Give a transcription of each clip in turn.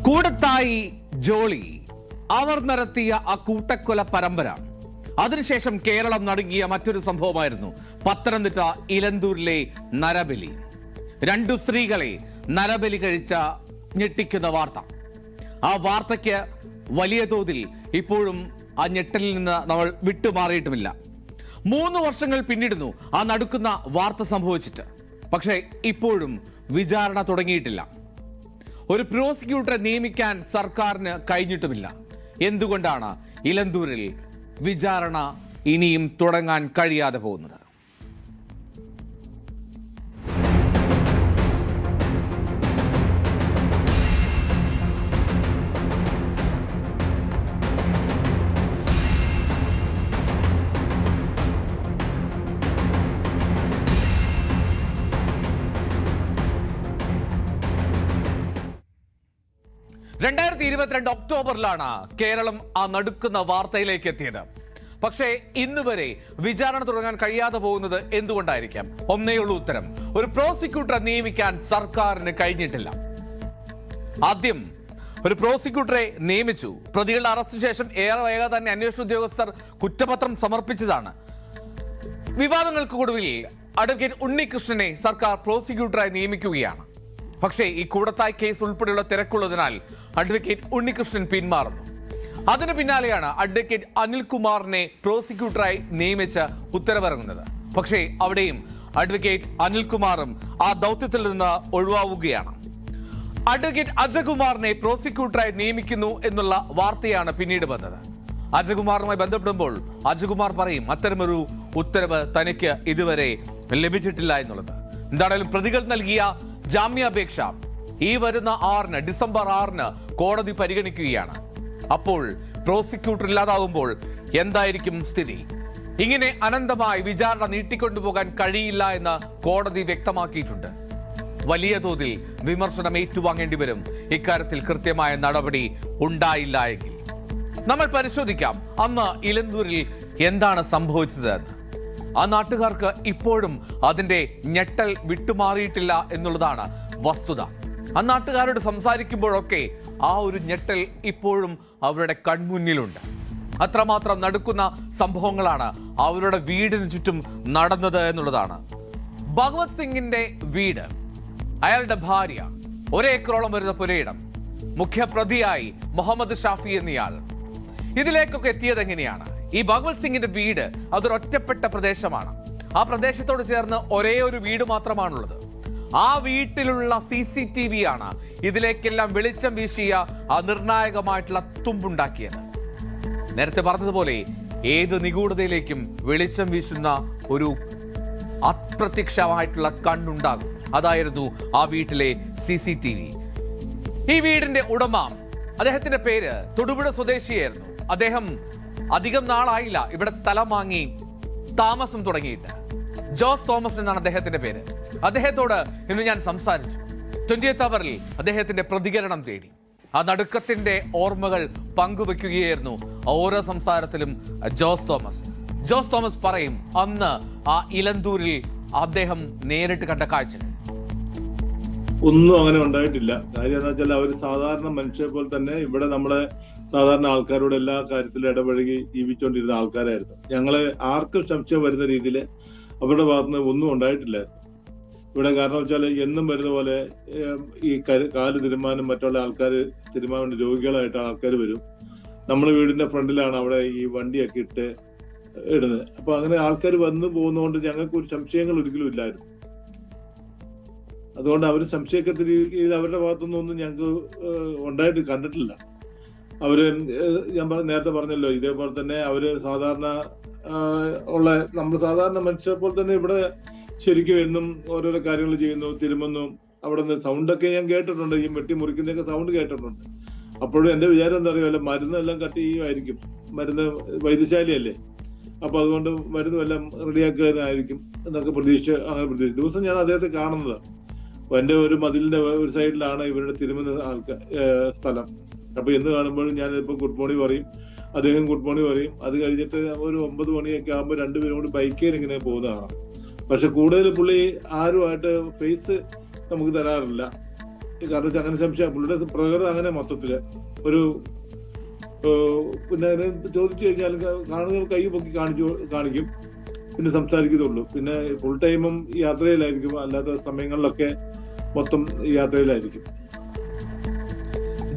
കൂടത്തായി ജോളി അവർ നടത്തിയ ആ കൂട്ടക്കൊല പരമ്പര. അതിനുശേഷം കേരളം നടുങ്ങിയ മറ്റൊരു സംഭവമായിരുന്നു പത്തനംതിട്ട ഇലന്തൂരിലെ നരബലി. 2 സ്ത്രീകളെ നരബലി കഴിച്ച ഞെട്ടിക്കുന്ന വാർത്ത. ആ വാർത്തയ്ക്ക് വലിയ തോതിൽ ഇപ്പോഴും ആ ഞെട്ടലിൽ നിന്ന് നമ്മൾ വിട്ടുമാറിയിട്ടുമില്ല. 3 വർഷങ്ങൾ പിന്നിടുന്നു ആ നടുക്കുന്ന വാർത്ത സംഭവിച്ചിട്ട്. പക്ഷേ ഇപ്പോഴും വിചാരണ തുടങ്ങിയിട്ടില്ല. ഒരു പ്രോസിക്യൂട്ടറെ നിയമിക്കാൻ സർക്കാരിന് കഴിഞ്ഞിട്ടുമില്ല. എന്തുകൊണ്ടാണ് ഇലന്തൂരിൽ വിചാരണ ഇനിയും തുടങ്ങാൻ കഴിയാതെ പോകുന്നത്? ഒക്ടോബറിലാണ് കേരളം ആ നടുക്കുന്ന വാർത്തയിലേക്ക് എത്തിയത്. പക്ഷേ ഇന്നുവരെ വിചാരണ തുടങ്ങാൻ കഴിയാതെ പോകുന്നത് എന്തുകൊണ്ടായിരിക്കാം? ഒന്നേയുള്ളൂ ഉത്തരം: ഒരു പ്രോസിക്യൂട്ടറെ നിയമിക്കാൻ സർക്കാരിന് കഴിഞ്ഞിട്ടില്ല. ആദ്യം ഒരു പ്രോസിക്യൂട്ടറെ നിയമിച്ചു. പ്രതികളുടെ അറസ്റ്റിന് ശേഷം ഏറെ വേഗം തന്നെ അന്വേഷണ ഉദ്യോഗസ്ഥർ കുറ്റപത്രം സമർപ്പിച്ചതാണ്. വിവാദങ്ങൾക്കൊടുവിൽ അഡ്വക്കേറ്റ് ഉണ്ണികൃഷ്ണനെ സർക്കാർ പ്രോസിക്യൂട്ടറായി നിയമിക്കുകയാണ്. പക്ഷേ ഈ കൂടത്തായി കേസ് ഉൾപ്പെടെയുള്ള തിരക്കുള്ളതിനാൽ അഡ്വക്കേറ്റ് ഉണ്ണികൃഷ്ണൻ പിന്മാറുന്നു. അതിന് പിന്നാലെയാണ് അഡ്വക്കേറ്റ് അനിൽകുമാറിനെ പ്രോസിക്യൂട്ടറായി നിയമിച്ച് ഉത്തരവിറങ്ങുന്നത്. പക്ഷേ അവിടെയും അഡ്വക്കേറ്റ് അനിൽകുമാറും ആ ദൗത്യത്തിൽ നിന്ന് ഒഴിവാവുകയാണ്. അഡ്വക്കേറ്റ് അജകുമാറിനെ പ്രോസിക്യൂട്ടറായി നിയമിക്കുന്നു എന്നുള്ള വാർത്തയാണ് പിന്നീട് വന്നത്. അജകുമാറുമായി ബന്ധപ്പെടുമ്പോൾ അജകുമാർ പറയും അത്തരമൊരു ഉത്തരവ് തനിക്ക് ഇതുവരെ ലഭിച്ചിട്ടില്ല എന്നുള്ളത്. എന്തായാലും പ്രതികൾ നൽകിയ ജാമ്യാപേക്ഷ ഈ വരുന്ന ഡിസംബർ 6 കോടതി പരിഗണിക്കുകയാണ്. അപ്പോൾ പ്രോസിക്യൂട്ടർ ഇല്ലാതാവുമ്പോൾ എന്തായിരിക്കും സ്ഥിതി? ഇങ്ങനെ അനന്തമായി വിചാരണ നീട്ടിക്കൊണ്ടുപോകാൻ കഴിയില്ല എന്ന് കോടതി വ്യക്തമാക്കിയിട്ടുണ്ട്. വലിയ തോതിൽ വിമർശനം ഏറ്റുവാങ്ങേണ്ടി വരും ഇക്കാര്യത്തിൽ കൃത്യമായ നടപടി ഉണ്ടായില്ല എങ്കിൽ. നമ്മൾ പരിശോധിക്കാം അന്ന് ഇലന്തൂരിൽ എന്താണ് സംഭവിച്ചത് എന്ന്. ആ നാട്ടുകാർക്ക് ഇപ്പോഴും അതിന്റെ ഞെട്ടൽ വിട്ടുമാറിയിട്ടില്ല എന്നുള്ളതാണ് വസ്തുത. ആ നാട്ടുകാരോട് സംസാരിക്കുമ്പോഴൊക്കെ ആ ഒരു ഞെട്ടൽ ഇപ്പോഴും അവരുടെ കൺമുന്നിലുണ്ട്. അത്രമാത്രം നടുക്കുന്ന സംഭവങ്ങളാണ് അവരുടെ വീടിന് ചുറ്റും നടന്നത് എന്നുള്ളതാണ്. ഭഗവത് സിംഗിന്റെ വീട്, അയാളുടെ ഭാര്യ, 1 ഏക്കറോളം വരുന്ന പുരയിടം, മുഖ്യപ്രതിയായി മുഹമ്മദ് ഷാഫി എന്നയാൾ. ഇതിലേക്കൊക്കെ എത്തിയത് എങ്ങനെയാണ്? ഈ ഭഗവത് സിംഗിന്റെ വീട് അതൊരു ഒറ്റപ്പെട്ട പ്രദേശമാണ്. ആ പ്രദേശത്തോട് ചേർന്ന് ഒരേ ഒരു വീട് മാത്രമാണുള്ളത്. ആ വീട്ടിലുള്ള CCTV ആണ് ഇതിലേക്കെല്ലാം വെളിച്ചം വീശിയ ആ നിർണായകമായിട്ടുള്ള തുമ്പുണ്ടാക്കിയത്. നേരത്തെ പറഞ്ഞതുപോലെ ഏത് നിഗൂഢതയിലേക്കും വെളിച്ചം വീശുന്ന ഒരു അപ്രത്യക്ഷമായിട്ടുള്ള കണ്ണുണ്ടാകും. അതായിരുന്നു ആ വീട്ടിലെ CCTV. ഈ വീടിന്റെ ഉടമ, അദ്ദേഹത്തിന്റെ പേര് തൊടുപുഴ സ്വദേശിയായിരുന്നു. അദ്ദേഹം അധികം നാളായില്ല ഇവിടെ സ്ഥലം വാങ്ങി താമസം തുടങ്ങിയിട്ട്. ജോസ് തോമസ് എന്നാണ് അദ്ദേഹത്തിന്റെ പേര്. അദ്ദേഹത്തോട് ഇന്ന് ഞാൻ സംസാരിച്ചു. 20th അവറിൽ അദ്ദേഹത്തിന്റെ പ്രതികരണം തേടി. ആ നടുക്കത്തിന്റെ ഓർമ്മകൾ പങ്കുവെക്കുകയായിരുന്നു ഓരോ സംസാരത്തിലും ജോസ് തോമസ് പറയും അന്ന് ആ ഇലന്തൂരിൽ അദ്ദേഹം നേരിട്ട് കണ്ട കാഴ്ചകൾ. ഒന്നും അങ്ങനെ ഉണ്ടായിട്ടില്ല. കാര്യം എന്താ വെച്ചാൽ അവർ സാധാരണ മനുഷ്യരെ പോലെ തന്നെ ഇവിടെ നമ്മളെ സാധാരണ ആൾക്കാരോട് എല്ലാ കാര്യത്തിലും ഇടപഴകി ജീവിച്ചുകൊണ്ടിരുന്ന ആൾക്കാരായിരുന്നു. ഞങ്ങളെ ആർക്കും സംശയം വരുന്ന രീതിയിൽ അവരുടെ ഭാഗത്തുനിന്ന് ഒന്നും ഉണ്ടായിട്ടില്ലായിരുന്നു ഇവിടെ. കാരണം വെച്ചാൽ എന്നും വരുന്ന പോലെ ഈ കാല് തിരുമാനും മറ്റുള്ള ആൾക്കാർ തിരുമാൻ വേണ്ടി രോഗികളായിട്ട് ആൾക്കാർ വരും. നമ്മുടെ വീടിന്റെ ഫ്രണ്ടിലാണ് അവിടെ ഈ വണ്ടിയൊക്കെ ഇടുന്നത്. അപ്പൊ അങ്ങനെ ആൾക്കാർ വന്നു പോകുന്നതുകൊണ്ട് ഞങ്ങൾക്ക് ഒരു സംശയങ്ങൾ ഒരിക്കലും ഇല്ലായിരുന്നു. അതുകൊണ്ട് അവർ സംശയിക്കത്ത രീതിയിൽ അവരുടെ ഭാഗത്തുനിന്നൊന്നും ഞങ്ങൾക്ക് ഉണ്ടായിട്ട് കണ്ടിട്ടില്ല. അവര് ഞാൻ നേരത്തെ പറഞ്ഞല്ലോ, ഇതേപോലെ തന്നെ അവര് സാധാരണ നമ്മൾ സാധാരണ മനുഷ്യരെ പോലെ തന്നെ ഇവിടെ ശരിക്കും എന്നും ഓരോരോ കാര്യങ്ങൾ ചെയ്യുന്നു, തിരുമുന്നു. അവിടെ നിന്ന് സൗണ്ടൊക്കെ ഞാൻ കേട്ടിട്ടുണ്ട്, ഈ വെട്ടി മുറിക്കുന്നതൊക്കെ സൗണ്ട് കേട്ടിട്ടുണ്ട്. അപ്പോഴും എന്റെ വിചാരം എന്താ പറയുക, മരുന്നെല്ലാം കട്ട് ചെയ്യുമായിരിക്കും. മരുന്ന് വൈദ്യശാലയല്ലേ, അപ്പൊ അതുകൊണ്ട് മരുന്നും എല്ലാം റെഡിയാക്കാനായിരിക്കും എന്നൊക്കെ പ്രതീക്ഷിച്ചു. ദിവസം ഞാൻ അദ്ദേഹത്തെ കാണുന്നതാണ്. എന്റെ ഒരു മതിലിന്റെ ഒരു സൈഡിലാണ് ഇവരുടെ തിരുമുന്ന സ്ഥലം. അപ്പൊ എന്ന് കാണുമ്പോഴും ഞാൻ ഇപ്പൊ ഗുഡ് മോർണിംഗ് പറയും, അദ്ദേഹം ഗുഡ് മോർണിംഗ് പറയും. അത് കഴിഞ്ഞിട്ട് ഒരു 9 മണിയൊക്കെ ആകുമ്പോൾ 2 പേരും കൂടി ബൈക്കിൽ ഇങ്ങനെ പോകുന്നതാണ്. പക്ഷെ കൂടുതൽ പുള്ളി ആരുമായിട്ട് ഫേസ് നമുക്ക് തരാറില്ല. കാരണം അങ്ങനെ സംശയം പുള്ളിയുടെ പ്രകൃതം അങ്ങനെ മൊത്തത്തില് ഒരു പിന്നെ അതിനെ ചോദിച്ചു കഴിഞ്ഞാൽ കാണുന്ന കൈ പൊക്കി കാണിക്കും, പിന്നെ സംസാരിക്കത്തുള്ളൂ. പിന്നെ ഫുൾ ടൈമും യാത്രയിലായിരിക്കും, അല്ലാത്ത സമയങ്ങളിലൊക്കെ മൊത്തം യാത്രയിലായിരിക്കും.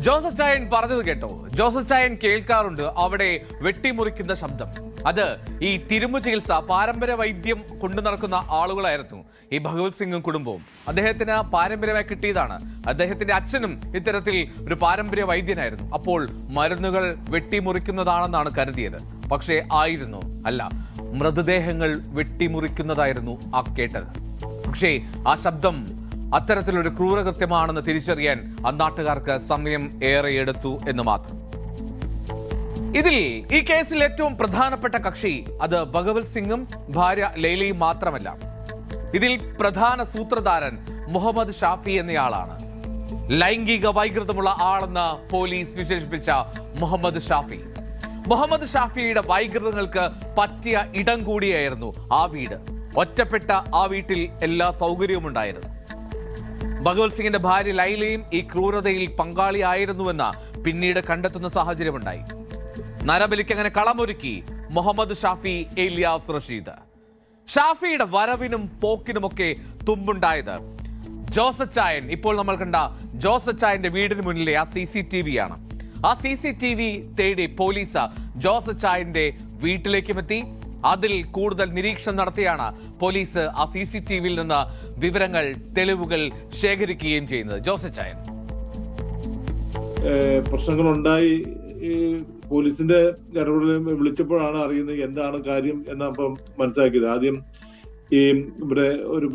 ജോസഫ് ചായൻ പറഞ്ഞത് കേട്ടോ? ജോസഫ് ചായൻ കേൾക്കാറുണ്ട് അവിടെ വെട്ടിമുറിക്കുന്ന ശബ്ദം. അത് ഈ തിരുമു ചികിത്സ പാരമ്പര്യ വൈദ്യം കൊണ്ടു നടക്കുന്ന ആളുകളായിരുന്നു ഈ ഭഗവത് സിംഗും കുടുംബവും. അദ്ദേഹത്തിന് പാരമ്പര്യമായി കിട്ടിയതാണ്. അദ്ദേഹത്തിന്റെ അച്ഛനും ഇത്തരത്തിൽ ഒരു പാരമ്പര്യ വൈദ്യനായിരുന്നു. അപ്പോൾ മരുന്നുകൾ വെട്ടിമുറിക്കുന്നതാണെന്നാണ് കരുതിയത്. പക്ഷേ ആയിരുന്നു അല്ല, മൃതദേഹങ്ങൾ വെട്ടിമുറിക്കുന്നതായിരുന്നു ആ കേട്ടത്. പക്ഷേ ആ ശബ്ദം അത്തരത്തിലൊരു ക്രൂരകൃത്യമാണെന്ന് തിരിച്ചറിയാൻ അന്നാട്ടുകാർക്ക് സമയം ഏറെ എടുത്തു എന്ന് മാത്രം. ഇതിൽ ഈ കേസിൽ ഏറ്റവും പ്രധാനപ്പെട്ട കക്ഷി അത് ഭഗവത് സിംഗും ഭാര്യ ലൈലയും മാത്രമല്ല. ഇതിൽ പ്രധാന സൂത്രധാരൻ മുഹമ്മദ് ഷാഫി എന്നയാളാണ്. ലൈംഗിക വൈകൃതമുള്ള ആളെന്ന് പോലീസ് വിശേഷിപ്പിച്ച മുഹമ്മദ് ഷാഫിയുടെ വൈകൃതങ്ങൾക്ക് പറ്റിയ ഇടം കൂടിയായിരുന്നു ആ വീട്. ഒറ്റപ്പെട്ട ആ വീട്ടിൽ എല്ലാ സൗകര്യവും ഉണ്ടായിരുന്നു. ഭഗവത് സിംഗിന്റെ ഭാര്യ ലൈലയും ഈ ക്രൂരതയിൽ പങ്കാളിയായിരുന്നുവെന്ന് പിന്നീട് കണ്ടെത്തുന്ന സാഹചര്യമുണ്ടായി. നരബലിക്ക് അങ്ങനെ കളമൊരുക്കി മുഹമ്മദ് ഷാഫി ഏലിയാസ് റഷീദ്. ഷാഫിയുടെ വരവിനും പോക്കിനുമൊക്കെ തുമ്പുണ്ടായത് ജോസഫ് ചായൻ, ഇപ്പോൾ നമ്മൾ കണ്ട ജോസഫ് ചായന്റെ വീടിന് മുന്നിലെ ആ CCTV ആണ്. ആ CCTV തേടി പോലീസ് ജോസഫ് ചായന്റെ വീട്ടിലേക്കും എത്തി. അതിൽ കൂടുതൽ നിരീക്ഷണം നടത്തിയാണ് പോലീസ് ആ CCTVയിൽ നിന്ന് വിവരങ്ങൾ, തെളിവുകൾ ശേഖരിക്കുകയും ചെയ്യുന്നത്. ജോസഫ് ചായൻ, പ്രശ്നങ്ങളുണ്ടായി പോലീസിന്റെ ഇടപെടൽ വിളിച്ചപ്പോഴാണ് അറിയുന്നത് എന്താണ് കാര്യം എന്നപ്പം മനസ്സിലാക്കിയത്. ആദ്യം ഈ ഇവിടെ ഒരു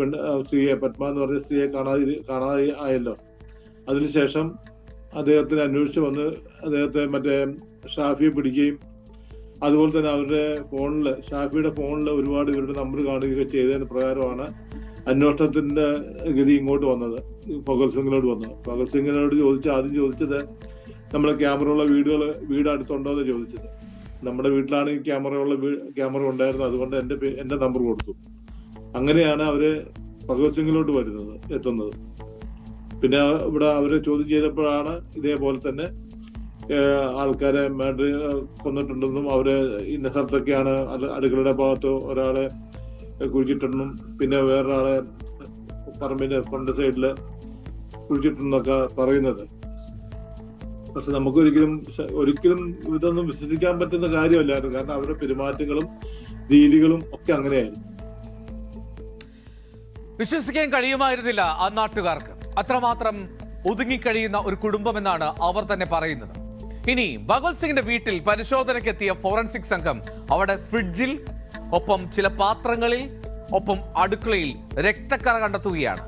സ്ത്രീയെ, പത്മ എന്ന് പറഞ്ഞ സ്ത്രീയെ കാണാതെ ആയല്ലോ. അതിനുശേഷം അദ്ദേഹത്തിന് അന്വേഷിച്ച് വന്ന് അദ്ദേഹത്തെ മറ്റേ ഷാഫിയെ പിടിക്കുകയും അതുപോലെ തന്നെ അവരുടെ ഫോണിൽ, ഷാഫിയുടെ ഫോണിൽ ഒരുപാട് ഇവരുടെ നമ്പർ കാണുകയൊക്കെ ചെയ്തതിന് പ്രകാരമാണ് അന്വേഷണത്തിന്റെ ഗതി ഇങ്ങോട്ട് വന്നത്, ഭഗത് സിംഗിനോട് വന്നത്. ഭഗത് സിംഗിനോട് ആദ്യം ചോദിച്ചത് നമ്മളെ ക്യാമറയുള്ള വീട് അടുത്തുണ്ടോ എന്ന് ചോദിച്ചത്. നമ്മുടെ വീട്ടിലാണ് ഈ ക്യാമറ ഉണ്ടായിരുന്നത്, അതുകൊണ്ട് എന്റെ നമ്പർ കൊടുത്തു. അങ്ങനെയാണ് അവര് ഭഗത് സിംഗിലോട്ട് എത്തുന്നത്. പിന്നെ ഇവിടെ അവരെ ചോദ്യം ചെയ്തപ്പോഴാണ് ഇതേപോലെ തന്നെ ആൾക്കാരെ കൊന്നിട്ടുണ്ടെന്നും അവര് ഇന്ന സ്ഥലത്തൊക്കെയാണ് അടുക്കളയുടെ ഭാഗത്ത് ഒരാളെ കുഴിച്ചിട്ടുണ്ടെന്നും പിന്നെ വേറൊരാളെ പറമ്പിന്റെ ഫ്രണ്ട് സൈഡില് കുഴിച്ചിട്ടുണ്ടെന്നൊക്കെ പറയുന്നത്. പക്ഷെ നമുക്ക് ഒരിക്കലും ഇതൊന്നും വിശ്വസിക്കാൻ പറ്റുന്ന കാര്യമല്ലായിരുന്നു. കാരണം അവരുടെ പെരുമാറ്റങ്ങളും രീതികളും ഒക്കെ അങ്ങനെയായിരുന്നു. വിശ്വസിക്കാൻ കഴിയുമായിരുന്നില്ല ആ നാട്ടുകാർക്ക്. അത്രമാത്രം ഒതുങ്ങിക്കഴിയുന്ന ഒരു കുടുംബം എന്നാണ് അവർ തന്നെ പറയുന്നത്. ഇനി ഭഗവത് സിംഗിന്റെ വീട്ടിൽ പരിശോധനയ്ക്കെത്തിയ ഫോറൻസിക് സംഘം അവിടെ ഫ്രിഡ്ജിൽ, ഒപ്പം ചില പാത്രങ്ങളിൽ, ഒപ്പം അടുക്കളയിൽ രക്തക്കറ കണ്ടെത്തുകയാണ്.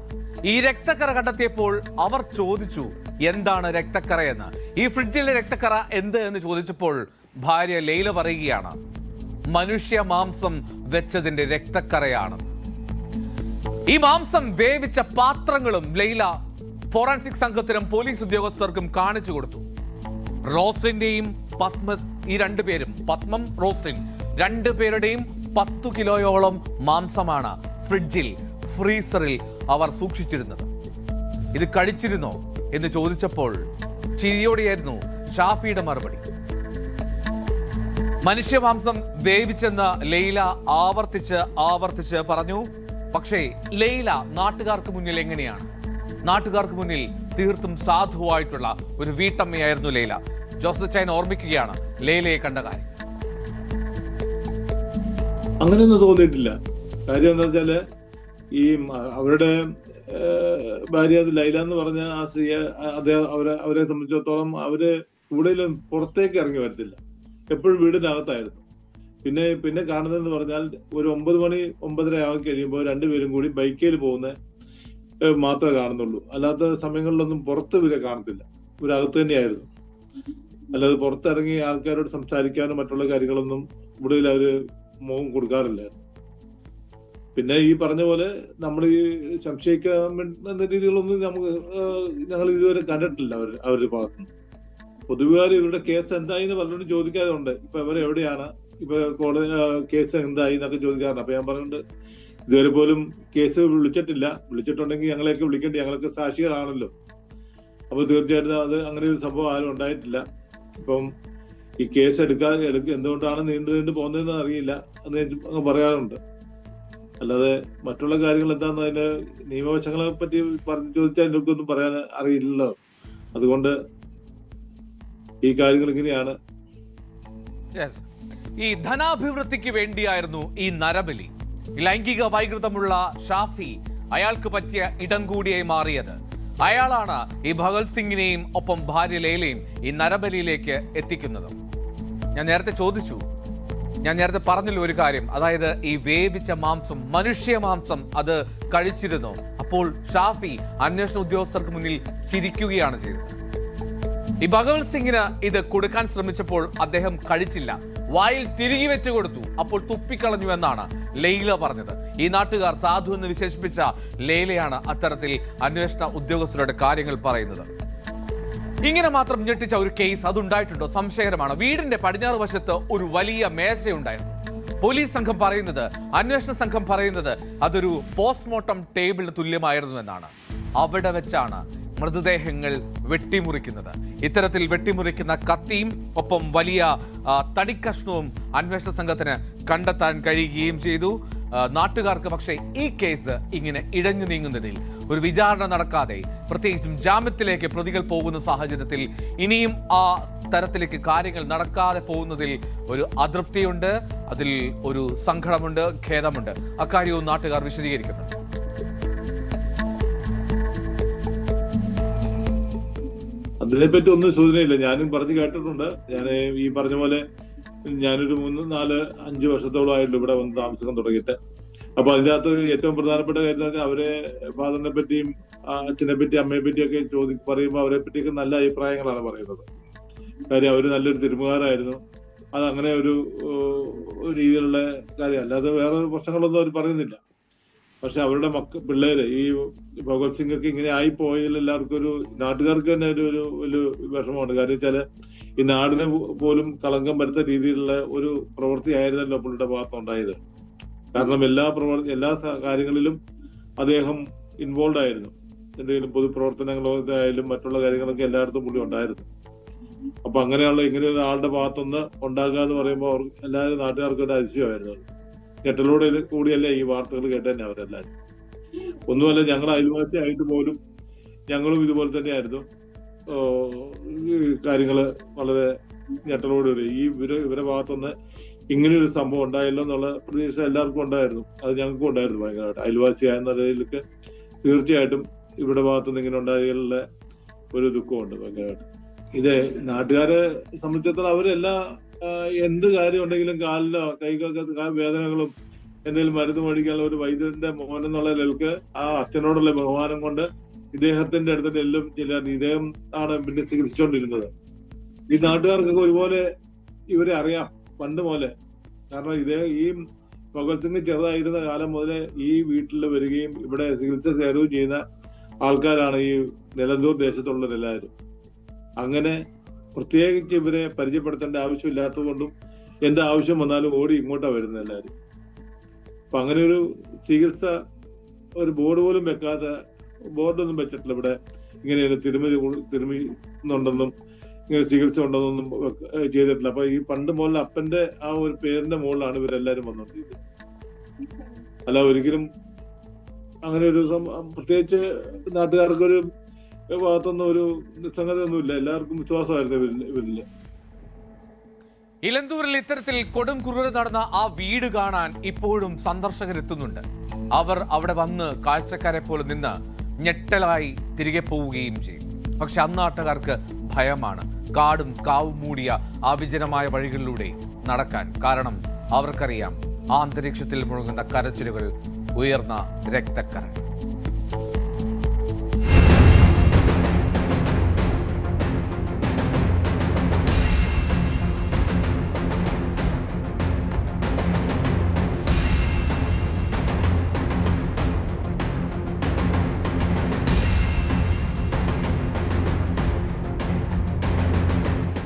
ഈ രക്തക്കറ കണ്ടെത്തിയപ്പോൾ അവർ ചോദിച്ചു എന്താണ് രക്തക്കറയെന്ന്. ഈ ഫ്രിഡ്ജിലെ രക്തക്കറ എന്ത് എന്ന് ചോദിച്ചപ്പോൾ ഭാര്യ ലൈല പറയുകയാണ് മനുഷ്യ മാംസം വെച്ചതിന്റെ രക്തക്കറയാണ്. ഈ മാംസം വേവിച്ച പാത്രങ്ങളും ലൈല ഫോറൻസിക് സംഘത്തിനും പോലീസ് ഉദ്യോഗസ്ഥർക്കും കാണിച്ചു കൊടുത്തു. റോസ്ലിന്റെയും ഈ രണ്ടുപേരും, പത്മം, റോസ്ലിൻ, രണ്ടുപേരുടെയും 10 കിലോയോളം മാംസമാണ് ഫ്രീസറിൽ അവർ സൂക്ഷിച്ചിരുന്നത്. ഇത് കഴിച്ചിരുന്നോ എന്ന് ചോദിച്ചപ്പോൾ ചിരിയോടെയായിരുന്നു ഷാഫിയുടെ മറുപടി. മനുഷ്യമാംസം വേവിച്ചെന്ന് ലൈല ആവർത്തിച്ച് പറഞ്ഞു. പക്ഷേ ലൈല നാട്ടുകാർക്ക് മുന്നിൽ എങ്ങനെയാണ്? നാട്ടുകാർക്ക് മുന്നിൽ തീർത്തും സാധുവായിട്ടുള്ള ഒരു വീട്ടമ്മയായിരുന്നു ലൈല. ജോസഫ് ചായൻ ഓർമ്മിക്കുകയാണ് ലൈലയെ കണ്ട കാര്യം. അങ്ങനെയൊന്നും തോന്നിയിട്ടില്ല. കാര്യം എന്താ വെച്ചാല് ഈ അവരുടെ ഭാര്യ ലൈല എന്ന് പറഞ്ഞ ആ സ്ത്രീയെ അവരെ സംബന്ധിച്ചിടത്തോളം അവര് കൂടുതലും പുറത്തേക്ക് ഇറങ്ങി വരത്തില്ല, എപ്പോഴും വീടിനകത്തായിരുന്നു. പിന്നെ കാണുന്നതെന്ന് പറഞ്ഞാൽ ഒരു 9 മണി 9:30 ആയി കഴിയുമ്പോൾ രണ്ടുപേരും കൂടി ബൈക്കിൽ പോകുന്ന മാത്രമേ കാണുന്നുള്ളൂ. അല്ലാത്ത സമയങ്ങളിലൊന്നും പുറത്ത് ഇവരെ കാണത്തില്ല, ഇവരകത്ത് തന്നെയായിരുന്നു. അല്ലാതെ പുറത്തിറങ്ങി ആൾക്കാരോട് സംസാരിക്കാനും മറ്റുള്ള കാര്യങ്ങളൊന്നും ഇവിടെ അവര് മുഖം കൊടുക്കാറില്ലായിരുന്നു. പിന്നെ ഈ പറഞ്ഞ പോലെ നമ്മൾ ഈ സംശയിക്കാൻ രീതികളൊന്നും ഞങ്ങൾ ഇതുവരെ കണ്ടിട്ടില്ല അവരുടെ ഭാഗത്തുനിന്ന്. പൊതുവെ ഇവരുടെ കേസ് എന്തായി എന്ന് പലരോടും ചോദിക്കാറുണ്ട്. ഇപ്പൊ ഇവർ എവിടെയാണ്, ഇപ്പൊ കോടതി കേസ് എന്തായി എന്നൊക്കെ ചോദിക്കാറുണ്ട്. അപ്പൊ ഞാൻ പറഞ്ഞിട്ടുണ്ട് ഇതുവരെ പോലും കേസ് വിളിച്ചിട്ടില്ല. വിളിച്ചിട്ടുണ്ടെങ്കിൽ ഞങ്ങളെയൊക്കെ വിളിക്കേണ്ടി, ഞങ്ങളൊക്കെ സാക്ഷികളാണല്ലോ. അപ്പോൾ തീർച്ചയായിട്ടും അത് അങ്ങനെ ഒരു സംഭവം ആരും ഉണ്ടായിട്ടില്ല. ഇപ്പം ഈ കേസ് എന്തുകൊണ്ടാണ് നീണ്ടു പോകുന്നതെന്ന് അറിയില്ല എന്ന് അങ്ങ് പറയാറുണ്ട്. അല്ലാതെ മറ്റുള്ള കാര്യങ്ങൾ എന്താണെന്ന് അതിന്റെ നിയമവശങ്ങളെ പറ്റി ചോദിച്ചാൽ എനിക്കൊന്നും പറയാൻ അറിയില്ലല്ലോ. അതുകൊണ്ട് ഈ കാര്യങ്ങൾ ഇങ്ങനെയാണ്. ഈ ധനാഭിവൃദ്ധിക്ക് വേണ്ടിയായിരുന്നു ഈ നരബലി. ലൈംഗിക വൈകൃതമുള്ള ഷാഫി അയാൾക്ക് പറ്റിയ ഇടം കൂടിയായി മാറിയത്. അയാളാണ് ഈ ഭഗത് സിംഗിനെയും ഒപ്പം ഭാര്യ ലൈലയും ഈ നരബലിയിലേക്ക് എത്തിക്കുന്നത്. ഞാൻ നേരത്തെ പറഞ്ഞല്ലോ ഒരു കാര്യം, അതായത് ഈ വേവിച്ച മാംസം, മനുഷ്യ മാംസം അത് കഴിച്ചിരുന്നു. അപ്പോൾ ഷാഫി അന്വേഷണ ഉദ്യോഗസ്ഥർക്ക് മുന്നിൽ ചിരിക്കുകയാണ് ചെയ്തത്. ഈ ഭഗത് സിംഗിന് ഇത് കൊടുക്കാൻ ശ്രമിച്ചപ്പോൾ അദ്ദേഹം കഴിച്ചില്ല, വായിൽ തിരികെ വെച്ച് കൊടുത്തു. അപ്പോൾ തുപ്പിക്കളഞ്ഞു എന്നാണ് ലൈല പറഞ്ഞത്. ഈ നാട്ടുകാർ സാധു എന്ന് വിശേഷിപ്പിച്ച ലൈലയാണ് അത്തരത്തിൽ അന്വേഷണ ഉദ്യോഗസ്ഥരുടെ കാര്യങ്ങൾ പറയുന്നത്. ഇങ്ങനെ മാത്രം ഞെട്ടിച്ച ഒരു കേസ് അതുണ്ടായിട്ടുണ്ടോ? സംശയകരമാണ്. വീടിന്റെ പടിഞ്ഞാറ് വശത്ത് ഒരു വലിയ മേശയുണ്ടായിരുന്നു. പോലീസ് സംഘം പറയുന്നത്, അന്വേഷണ സംഘം പറയുന്നത് അതൊരു പോസ്റ്റ്മോർട്ടം ടേബിളിന് തുല്യമായിരുന്നു എന്നാണ്. അവിടെ വെച്ചാണ് മൃതദേഹങ്ങൾ വെട്ടിമുറിക്കുന്നത്. ഇത്തരത്തിൽ വെട്ടിമുറിക്കുന്ന കത്തിയും ഒപ്പം വലിയ തടിക്കഷ്ണവും അന്വേഷണ സംഘത്തിന് കണ്ടെത്താൻ കഴിയുകയും ചെയ്തു. നാട്ടുകാർക്ക് പക്ഷേ ഈ കേസ് ഇങ്ങനെ ഇഴഞ്ഞു നീങ്ങുന്നതിൽ, ഒരു വിചാരണ നടക്കാതെ പ്രത്യേകിച്ചും ജാമ്യത്തിലേക്ക് പ്രതികൾ പോകുന്ന സാഹചര്യത്തിൽ ഇനിയും ആ തരത്തിലേക്ക് കാര്യങ്ങൾ നടക്കാതെ പോകുന്നതിൽ ഒരു അതൃപ്തിയുണ്ട്, അതിൽ ഒരു സങ്കടമുണ്ട്, ഖേദമുണ്ട്. അക്കാര്യവും നാട്ടുകാർ വിശദീകരിക്കുന്നുണ്ട്. അതിനെപ്പറ്റി ഒന്നും സൂചനയില്ല. ഞാനും പറഞ്ഞു കേട്ടിട്ടുണ്ട്. ഞാൻ ഈ പറഞ്ഞ പോലെ ഞാനൊരു 3, 4, 5 വർഷത്തോളം ആയിട്ടുള്ള ഇവിടെ വന്ന് താമസിക്കാൻ തുടങ്ങിയിട്ട്. അപ്പൊ അതിൻ്റെ അകത്ത് ഏറ്റവും പ്രധാനപ്പെട്ട കാര്യം എന്ന് പറഞ്ഞാൽ അവരെ ഫാദറിനെ പറ്റിയും അച്ഛനെ പറ്റിയും അമ്മയെ പറ്റിയൊക്കെ പറയുമ്പോൾ അവരെ പറ്റിയൊക്കെ നല്ല അഭിപ്രായങ്ങളാണ് പറയുന്നത്. കാര്യം അവർ നല്ലൊരു തിരുമുകാരായിരുന്നു. അതങ്ങനെ ഒരു രീതിയിലുള്ള കാര്യം, അല്ലാതെ വേറെ പ്രശ്നങ്ങളൊന്നും അവർ പറയുന്നില്ല. പക്ഷെ അവരുടെ പിള്ളേര് ഈ ഭഗത് സിംഗ് ഒക്കെ ഇങ്ങനെ ആയി പോയതിൽ എല്ലാവർക്കും ഒരു, നാട്ടുകാർക്ക് തന്നെ ഒരു വിഷമമുണ്ട്. കാര്യം വെച്ചാല് ഈ നാടിന് പോലും കളങ്കം വരുത്ത രീതിയിലുള്ള ഒരു പ്രവൃത്തി ആയിരുന്നല്ലോ പുള്ളിയുടെ ഭാഗത്തുണ്ടായത്. കാരണം എല്ലാ കാര്യങ്ങളിലും അദ്ദേഹം ഇൻവോൾവ് ആയിരുന്നു. എന്തെങ്കിലും പൊതുപ്രവർത്തനങ്ങളായാലും മറ്റുള്ള കാര്യങ്ങളൊക്കെ എല്ലായിടത്തും പുള്ളി ഉണ്ടായിരുന്നു. അപ്പൊ അങ്ങനെയുള്ള ഇങ്ങനെ ഒരാളുടെ ഭാഗത്തുനിന്ന് ഉണ്ടാകുക എന്ന് പറയുമ്പോൾ അവർ എല്ലാവരും നാട്ടുകാർക്ക് ഒരു അതിശയമായിരുന്നു. ഞെട്ടലോടെ കൂടിയല്ലേ ഈ വാർത്തകൾ കേട്ടതന്നെ അവരെല്ലാവരും. ഒന്നുമല്ല, ഞങ്ങൾ അയൽവാസിയായിട്ട് പോലും ഞങ്ങളും ഇതുപോലെ തന്നെയായിരുന്നു. കാര്യങ്ങള് വളരെ ഞെട്ടലോടുകൂടി ഇവരെ ഭാഗത്തുനിന്ന് ഇങ്ങനെയൊരു സംഭവം ഉണ്ടായല്ലോ എന്നുള്ള പ്രതീക്ഷ എല്ലാവർക്കും ഉണ്ടായിരുന്നു. അത് ഞങ്ങൾക്കും ഉണ്ടായിരുന്നു ഭയങ്കരമായിട്ട്. അയൽവാസിയായ നിലയിലൊക്കെ തീർച്ചയായിട്ടും ഇവിടെ ഭാഗത്തുനിന്ന് ഇങ്ങനെ ഉണ്ടായതിലുള്ള ഒരു ദുഃഖമുണ്ട് ഭയങ്കരമായിട്ട്. ഇത് നാട്ടുകാരെ സംബന്ധിച്ചിടത്തോളം അവരെല്ലാ എന്ത് കാര്യം ഉണ്ടെങ്കിലും കാലിലോ കൈക്കൊക്കെ വേദനകളും എന്തെങ്കിലും മരുന്ന് മേടിക്കാനുള്ള ഒരു വൈദ്യന്റെ മോൻ എന്നുള്ള നിലക്ക് ആ അച്ഛനോടുള്ള ബഹുമാനം കൊണ്ട് ഇദ്ദേഹത്തിന്റെ അടുത്ത് എല്ലാം ഇദ്ദേഹം ആണ് പിന്നെ ചികിത്സിച്ചുകൊണ്ടിരുന്നത്. ഈ നാട്ടുകാർക്കൊക്കെ ഒരുപോലെ ഇവരെ അറിയാം പണ്ട് പോലെ. കാരണം ഈ ഭഗത് സിംഗ് ചെറുതായിരുന്ന കാലം മുതലേ ഈ വീട്ടിൽ വരികയും ഇവിടെ ചികിത്സ ചേരുകയും ചെയ്യുന്ന ആൾക്കാരാണ് ഈ നിലന്തൂർ ദേശത്തുള്ളവരെല്ലാവരും. അങ്ങനെ പ്രത്യേകിച്ച് ഇവരെ പരിചയപ്പെടുത്തേണ്ട ആവശ്യമില്ലാത്തത് കൊണ്ടും എന്ത് ആവശ്യം വന്നാലും ഓടി ഇങ്ങോട്ടാണ് വരുന്നത് എല്ലാവരും. അപ്പൊ അങ്ങനെ ഒരു ചികിത്സ ഒരു ബോർഡ് പോലും വെക്കാതെ, ബോർഡൊന്നും വെച്ചിട്ടില്ല ഇവിടെ ഇങ്ങനെ തിരുമിന്നുണ്ടെന്നും ഇങ്ങനെ ചികിത്സ ഉണ്ടെന്നൊന്നും ചെയ്തിട്ടില്ല. അപ്പൊ ഈ പണ്ട് മുതൽ അപ്പന്റെ ആ ഒരു പേരിന്റെ മുകളിലാണ് ഇവരെല്ലാരും വന്നോണ്ടിരിക്കുന്നത്. അല്ല ഒരിക്കലും അങ്ങനെ ഒരു പ്രത്യേകിച്ച് നാട്ടുകാർക്കൊരു ഭാഗത്തൊന്നും ഒരു സംഗതി ഒന്നുമില്ല. എല്ലാവർക്കും വിശ്വാസമായിരുന്നു ഇവരില്. ഇലന്തൂരിൽ ഇത്തരത്തിൽ കൊടും ക്രൂരത നടന്ന ആ വീട് കാണാൻ ഇപ്പോഴും സന്ദർശകരെത്തുന്നുണ്ട്. അവർ അവിടെ വന്ന് കാഴ്ചക്കാരെ പോലെ നിന്ന് ഞെട്ടലായി തിരികെ പോവുകയും ചെയ്യും. പക്ഷെ അന്നാട്ടുകാർക്ക് ഭയമാണ് കാടും കാവും മൂടിയ ആ വിജനമായ വഴികളിലൂടെ നടക്കാൻ. കാരണം അവർക്കറിയാം ആ അന്തരീക്ഷത്തിൽ മുഴുകുന്ന കരച്ചിലുകൾ, ഉയർന്ന രക്തക്കര.